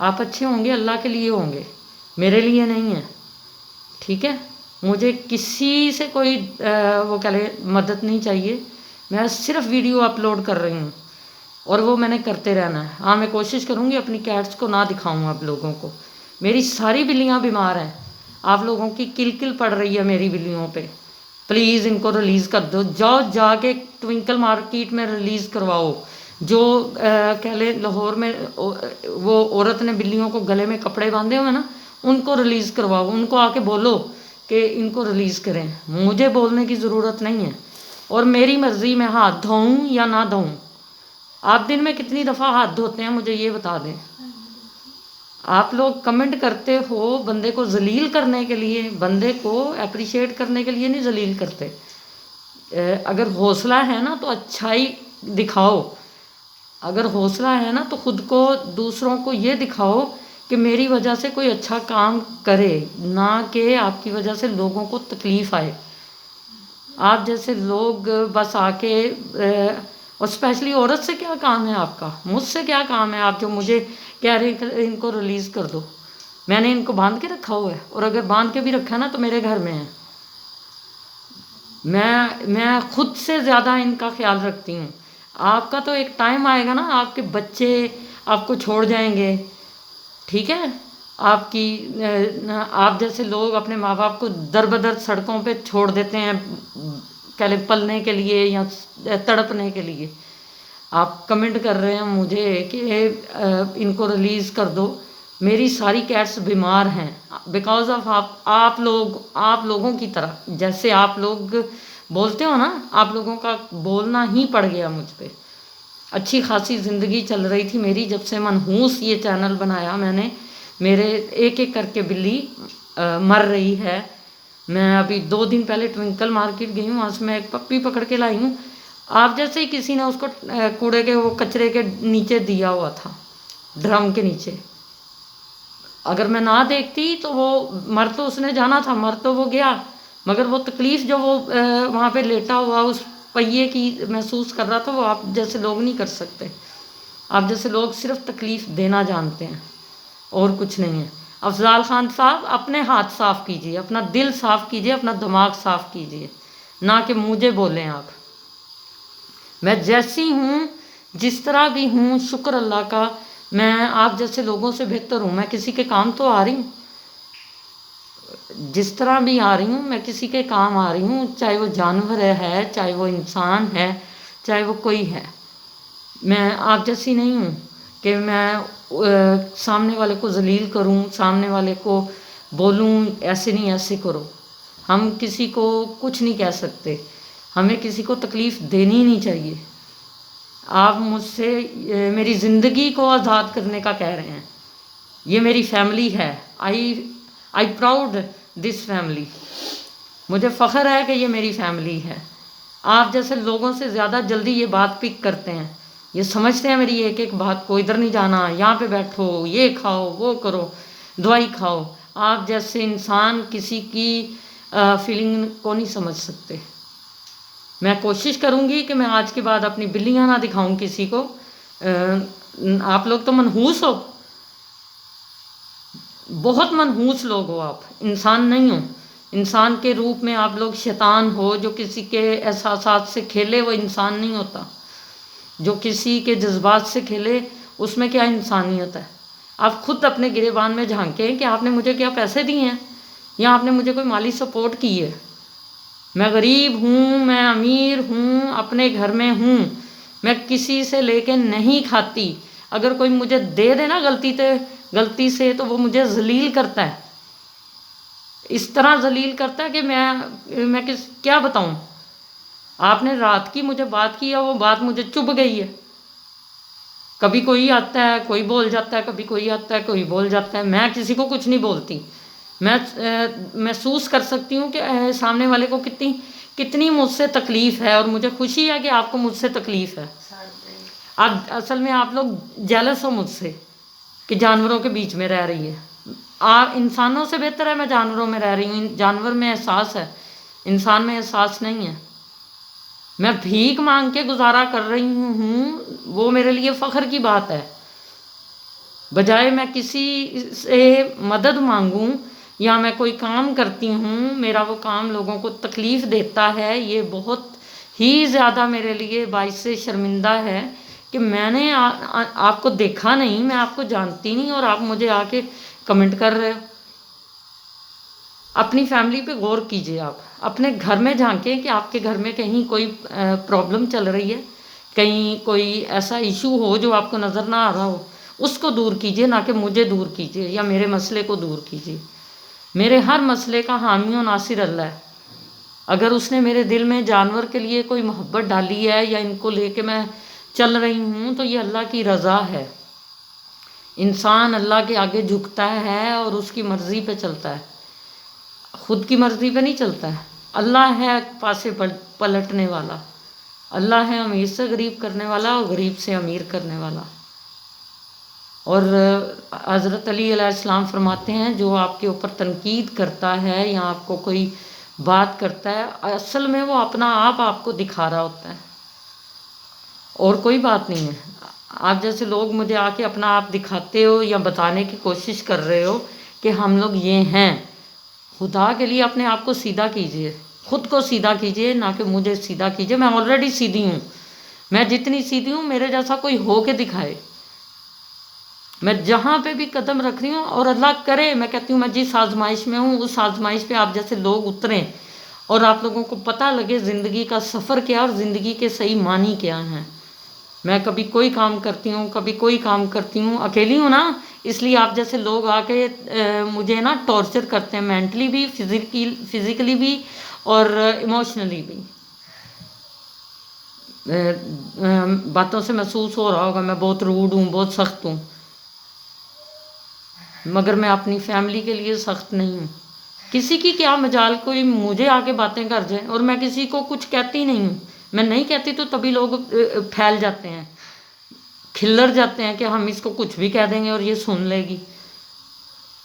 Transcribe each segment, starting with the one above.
آپ اچھے ہوں گے اللہ کے لیے ہوں گے، میرے لیے نہیں ہے، ٹھیک ہے؟ مجھے کسی سے کوئی وہ کہہ لے مدد نہیں چاہیے، میں صرف ویڈیو اپلوڈ کر رہی ہوں اور وہ میں نے کرتے رہنا ہے۔ ہاں میں کوشش کروں گی اپنی کیٹس کو نہ دکھاؤں آپ لوگوں کو، میری ساری بلیاں بیمار ہیں، آپ لوگوں کی کل کل پڑ رہی ہے میری بلیوں پہ، پلیز ان کو ریلیز کر دو، جاؤ جا کے ٹوئنکل مارکیٹ میں ریلیز کرواؤ، جو کہہ لیں لاہور میں وہ عورت نے بلیوں کو گلے میں کپڑے باندھے ہوئے نا، ان کو ریلیز کرواؤ، ان کو آ کے بولو کہ ان کو ریلیز کریں، مجھے بولنے کی ضرورت نہیں ہے، اور میری مرضی میں ہاتھ دھوؤں یا نہ دھوؤں۔ آپ دن میں کتنی دفعہ ہاتھ دھوتے ہیں مجھے یہ بتا دیں؟ آپ لوگ کمنٹ کرتے ہو بندے کو ذلیل کرنے کے لیے، بندے کو اپریشیٹ کرنے کے لیے نہیں ذلیل کرتے۔ اگر حوصلہ ہے نا تو اچھائی دکھاؤ، اگر حوصلہ ہے نا تو خود کو دوسروں کو یہ دکھاؤ کہ میری وجہ سے کوئی اچھا کام کرے، نہ کہ آپ کی وجہ سے لوگوں کو تکلیف آئے۔ آپ جیسے لوگ بس آ کے اور اسپیشلی عورت سے کیا کام ہے آپ کا، مجھ سے کیا کام ہے آپ جو مجھے کہہ رہے ہیں کہ ان کو ریلیز کر دو؟ میں نے ان کو باندھ کے رکھا ہوا ہے، اور اگر باندھ کے بھی رکھا نا تو میرے گھر میں ہے، میں خود سے زیادہ ان کا خیال رکھتی ہوں۔ آپ کا تو ایک ٹائم آئے گا نا، آپ کے بچے آپ کو چھوڑ جائیں گے، ٹھیک ہے؟ آپ جیسے لوگ اپنے ماں باپ کو در بدر سڑکوں پہ چھوڑ دیتے ہیں، کہہ لیں پلنے کے لیے یا تڑپنے کے لیے۔ آپ کمنٹ کر رہے ہیں مجھے کہ ان کو ریلیز کر دو، میری ساری کیٹس بیمار ہیں بیکاز آف آپ لوگوں کی طرح، جیسے آپ لوگ بولتے ہو نا، آپ لوگوں کا بولنا ہی پڑ گیا مجھ پہ۔ اچھی خاصی زندگی چل رہی تھی میری، جب سے منحوس یہ چینل بنایا میں نے، میرے ایک ایک کر کے بلی مر رہی ہے۔ میں ابھی 2 دن پہلے ٹوئنکل مارکیٹ گئی ہوں، وہاں سے میں ایک پپی پکڑ کے لائی ہوں، آپ جیسے ہی کسی نے اس کو کوڑے کے وہ کچرے کے نیچے دیا ہوا تھا، ڈرم کے نیچے۔ اگر میں نہ دیکھتی تو وہ مر تو اس نے جانا تھا، مر تو وہ گیا، مگر وہ تکلیف جو وہ وہاں پہ لیٹا ہوا اس پہیے کی محسوس کر رہا تھا، وہ آپ جیسے لوگ نہیں کر سکتے۔ آپ جیسے لوگ صرف تکلیف دینا جانتے ہیں اور کچھ نہیں ہے۔ افضال خان صاحب اپنے ہاتھ صاف کیجئے، اپنا دل صاف کیجئے، اپنا دماغ صاف کیجئے، نہ کہ مجھے بولیں آپ۔ میں جیسی ہوں، جس طرح بھی ہوں، شکر اللہ کا، میں آپ جیسے لوگوں سے بہتر ہوں، میں کسی کے کام تو آ رہی ہوں، جس طرح بھی آ رہی ہوں میں کسی کے کام آ رہی ہوں، چاہے وہ جانور ہے، چاہے وہ انسان ہے، چاہے وہ کوئی ہے۔ میں آپ جیسی نہیں ہوں کہ میں سامنے والے کو ذلیل کروں، سامنے والے کو بولوں ایسے نہیں ایسے کرو۔ ہم کسی کو کچھ نہیں کہہ سکتے، ہمیں کسی کو تکلیف دینی نہیں چاہیے۔ آپ مجھ سے میری زندگی کو آزاد کرنے کا کہہ رہے ہیں، یہ میری فیملی ہے، آئی پراؤڈ دس فیملی، مجھے فخر ہے کہ یہ میری فیملی ہے۔ آپ جیسے لوگوں سے زیادہ جلدی یہ بات پک کرتے ہیں، یہ سمجھتے ہیں میری ایک ایک بات کو، ادھر نہیں جانا، یہاں پہ بیٹھو، یہ کھاؤ، وہ کرو، دوائی کھاؤ۔ آپ جیسے انسان کسی کی فیلنگ کو نہیں سمجھ سکتے۔ میں کوشش کروں گی کہ میں آج کے بعد اپنی بلیاں نہ دکھاؤں کسی کو۔ آپ لوگ تو منحوس ہو، بہت منحوس لوگ ہو، آپ انسان نہیں ہو۔ انسان کے روپ میں آپ لوگ شیطان ہو، جو کسی کے احساسات سے کھیلے وہ انسان نہیں ہوتا، جو کسی کے جذبات سے کھیلے اس میں کیا انسانیت ہے؟ آپ خود اپنے گریبان میں جھانکیں کہ آپ نے مجھے کیا پیسے دیے ہیں یا آپ نے مجھے کوئی مالی سپورٹ کی ہے؟ میں غریب ہوں، میں امیر ہوں، اپنے گھر میں ہوں، میں کسی سے لے کے نہیں کھاتی۔ اگر کوئی مجھے دے دے نا غلطی سے تو وہ مجھے ذلیل کرتا ہے، اس طرح ذلیل کرتا ہے کہ میں کیا بتاؤں۔ آپ نے رات کی مجھے بات کی ہے، وہ بات مجھے چبھ گئی ہے۔ کبھی کوئی آتا ہے کوئی بول جاتا ہے، کبھی کوئی آتا ہے کوئی بول جاتا ہے، میں کسی کو کچھ نہیں بولتی۔ میں محسوس کر سکتی ہوں کہ سامنے والے کو کتنی مجھ سے تکلیف ہے، اور مجھے خوشی ہے کہ آپ کو مجھ سے تکلیف ہے۔ اصل میں آپ لوگ جیلس ہو مجھ سے کہ جانوروں کے بیچ میں رہ رہی ہے۔ آپ انسانوں سے بہتر ہے میں جانوروں میں رہ رہی ہوں، جانور میں احساس ہے، انسان میں احساس نہیں ہے۔ میں بھیک مانگ کے گزارا کر رہی ہوں، وہ میرے لیے فخر کی بات ہے۔ بجائے میں کسی سے مدد مانگوں یا میں کوئی کام کرتی ہوں، میرا وہ کام لوگوں کو تکلیف دیتا ہے، یہ بہت ہی زیادہ میرے لیے باعث شرمندہ ہے کہ میں نے آپ کو دیکھا نہیں، میں آپ کو جانتی نہیں، اور آپ مجھے آ کے کمنٹ کر رہے ہو۔ اپنی فیملی پہ غور کیجئے، آپ اپنے گھر میں جھانکیں کہ آپ کے گھر میں کہیں کوئی پرابلم چل رہی ہے، کہیں کوئی ایسا ایشو ہو جو آپ کو نظر نہ آ رہا ہو، اس کو دور کیجئے، نہ کہ مجھے دور کیجئے یا میرے مسئلے کو دور کیجئے۔ میرے ہر مسئلے کا حامی و ناصر اللہ ہے۔ اگر اس نے میرے دل میں جانور کے لیے کوئی محبت ڈالی ہے یا ان کو لے کے میں چل رہی ہوں تو یہ اللہ کی رضا ہے۔ انسان اللہ کے آگے جھکتا ہے اور اس کی مرضی پہ چلتا ہے، خود کی مرضی پہ نہیں چلتا ہے۔ اللہ ہے پاسے پلٹنے والا، اللہ ہے امیر سے غریب کرنے والا اور غریب سے امیر کرنے والا۔ اور حضرت علی علیہ السلام فرماتے ہیں جو آپ کے اوپر تنقید کرتا ہے یا آپ کو کوئی بات کرتا ہے، اصل میں وہ اپنا آپ کو دکھا رہا ہوتا ہے، اور کوئی بات نہیں ہے۔ آپ جیسے لوگ مجھے آ کے اپنا آپ دکھاتے ہو یا بتانے کی کوشش کر رہے ہو کہ ہم لوگ یہ ہیں، خدا کے لیے اپنے آپ کو سیدھا کیجئے، خود کو سیدھا کیجئے، نہ کہ مجھے سیدھا کیجئے۔ میں آلریڈی سیدھی ہوں، میں جتنی سیدھی ہوں میرے جیسا کوئی ہو کے دکھائے۔ میں جہاں پہ بھی قدم رکھ رہی ہوں، اور اللہ کرے، میں کہتی ہوں میں جس آزمائش میں ہوں اس آزمائش پہ آپ جیسے لوگ اتریں اور آپ لوگوں کو پتہ لگے زندگی کا سفر کیا اور زندگی کے صحیح معنی کیا ہیں۔ میں کبھی کوئی کام کرتی ہوں، کبھی کوئی کام کرتی ہوں، اکیلی ہوں نا، اس لیے آپ جیسے لوگ آ کے مجھے نا ٹارچر کرتے ہیں، مینٹلی بھی، فزیکلی بھی اور ایموشنلی بھی۔ باتوں سے محسوس ہو رہا ہوگا میں بہت روڈ ہوں، بہت سخت ہوں، مگر میں اپنی فیملی کے لیے سخت نہیں ہوں۔ کسی کی کیا مجال کوئی مجھے آ کے باتیں کر جائے، اور میں کسی کو کچھ کہتی نہیں ہوں۔ میں نہیں کہتی تو تبھی لوگ پھیل جاتے ہیں، کھلر جاتے ہیں کہ ہم اس کو کچھ بھی کہہ دیں گے اور یہ سن لے گی۔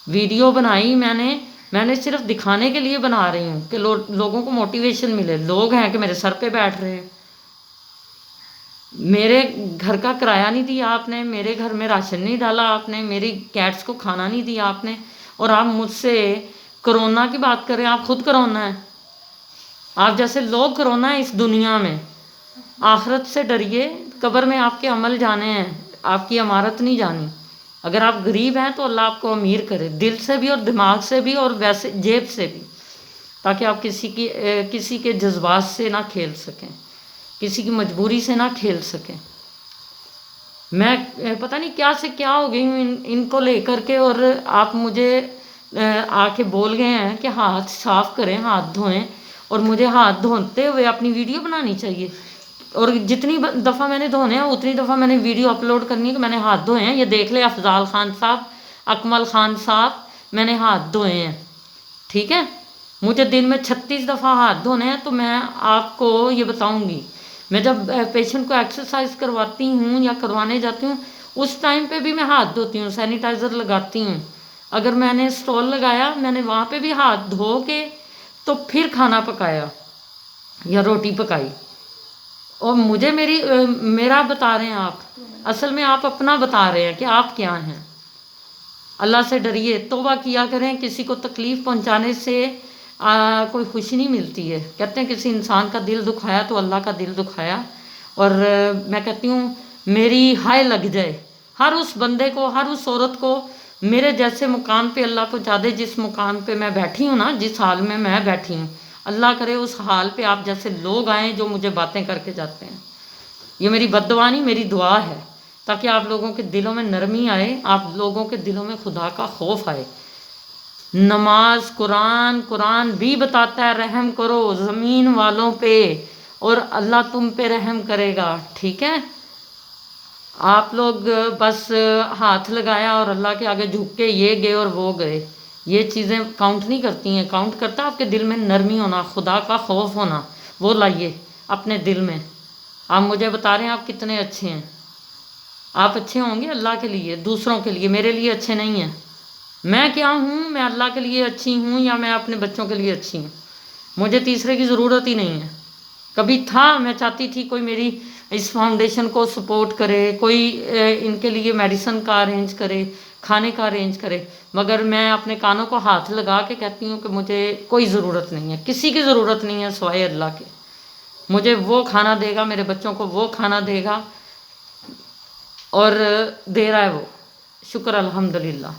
ویڈیو بنائی میں نے صرف دکھانے کے لیے بنا رہی ہوں کہ لوگوں کو موٹیویشن ملے۔ لوگ ہیں کہ میرے سر پہ بیٹھ رہے ہیں، میرے گھر کا کرایہ نہیں دیا آپ نے، میرے گھر میں راشن نہیں ڈالا آپ نے، میری کیٹس کو کھانا نہیں دیا آپ نے، اور آپ مجھ سے کرونا کی بات کر رہے ہیں۔ آپ خود کرونا ہے، آپ جیسے لوگ کرونا ہے اس دنیا میں۔ آخرت سے ڈریے، قبر میں آپ کے عمل جانے ہیں، آپ کی امارت نہیں جانی۔ اگر آپ غریب ہیں تو اللہ آپ کو امیر کرے، دل سے بھی اور دماغ سے بھی اور ویسے جیب سے بھی، تاکہ آپ کسی کے جذبات سے نہ کھیل سکیں، کسی کی مجبوری سے نہ کھیل سکیں۔ میں پتہ نہیں کیا سے کیا ہو گئی ہوں ان کو لے کر کے، اور آپ مجھے آ کے بول گئے ہیں کہ ہاتھ صاف کریں، ہاتھ دھوئیں، اور مجھے ہاتھ دھوتے ہوئے اپنی ویڈیو بنانی چاہیے، اور جتنی دفعہ میں نے دھونے ہیں اتنی دفعہ میں نے ویڈیو اپلوڈ کرنی ہے کہ میں نے ہاتھ دھوئے ہیں۔ یہ دیکھ لے افضال خان صاحب، اکمل خان صاحب، میں نے ہاتھ دھوئے ہیں، ٹھیک ہے؟ مجھے دن میں 36 دفعہ ہاتھ دھونے ہیں، تو میں آپ کو یہ بتاؤں گی۔ میں جب پیشنٹ کو ایکسرسائز کرواتی ہوں یا کروانے جاتی ہوں اس ٹائم پہ بھی میں ہاتھ دھوتی ہوں، سینیٹائزر لگاتی ہوں۔ اگر میں نے اسٹال لگایا میں نے وہاں پہ بھی ہاتھ دھو کے تو پھر کھانا پکایا یا روٹی پکائی۔ اور مجھے میرا بتا رہے ہیں آپ، اصل میں آپ اپنا بتا رہے ہیں کہ آپ کیا ہیں۔ اللہ سے ڈریے، توبہ کیا کریں۔ کسی کو تکلیف پہنچانے سے کوئی خوشی نہیں ملتی ہے۔ کہتے ہیں کسی انسان کا دل دکھایا تو اللہ کا دل دکھایا، اور میں کہتی ہوں میری ہائے لگ جائے ہر اس بندے کو، ہر اس عورت کو میرے جیسے مقام پہ اللہ پہنچا دے، جس مقام پہ میں بیٹھی ہوں نا، جس حال میں میں بیٹھی ہوں، اللہ کرے اس حال پہ آپ جیسے لوگ آئیں جو مجھے باتیں کر کے جاتے ہیں۔ یہ میری بد دعا نہیں، میری دعا ہے، تاکہ آپ لوگوں کے دلوں میں نرمی آئے، آپ لوگوں کے دلوں میں خدا کا خوف آئے۔ نماز، قرآن بھی بتاتا ہے رحم کرو زمین والوں پہ اور اللہ تم پہ رحم کرے گا، ٹھیک ہے؟ آپ لوگ بس ہاتھ لگایا اور اللہ کے آگے جھک کے یہ گئے اور وہ گئے، یہ چیزیں کاؤنٹ نہیں کرتی ہیں۔ کاؤنٹ کرتا آپ کے دل میں نرمی ہونا، خدا کا خوف ہونا، وہ لائیے اپنے دل میں۔ آپ مجھے بتا رہے ہیں آپ کتنے اچھے ہیں، آپ اچھے ہوں گے اللہ کے لیے، دوسروں کے لیے، میرے لیے اچھے نہیں ہیں۔ میں کیا ہوں؟ میں اللہ کے لیے اچھی ہوں یا میں اپنے بچوں کے لیے اچھی ہوں؟ مجھے تیسرے کی ضرورت ہی نہیں ہے۔ کبھی تھا، میں چاہتی تھی کوئی میری اس فاؤنڈیشن کو سپورٹ کرے، کوئی ان کے لیے میڈیسن کا ارینج کرے، کھانے کا ارینج کرے، مگر میں اپنے کانوں کو ہاتھ لگا کے کہتی ہوں کہ مجھے کوئی ضرورت نہیں ہے، کسی کی ضرورت نہیں ہے سوائے اللہ کے۔ مجھے وہ کھانا دے گا، میرے بچوں کو وہ کھانا دے گا، اور دے رہا ہے وہ، شکر الحمدللہ۔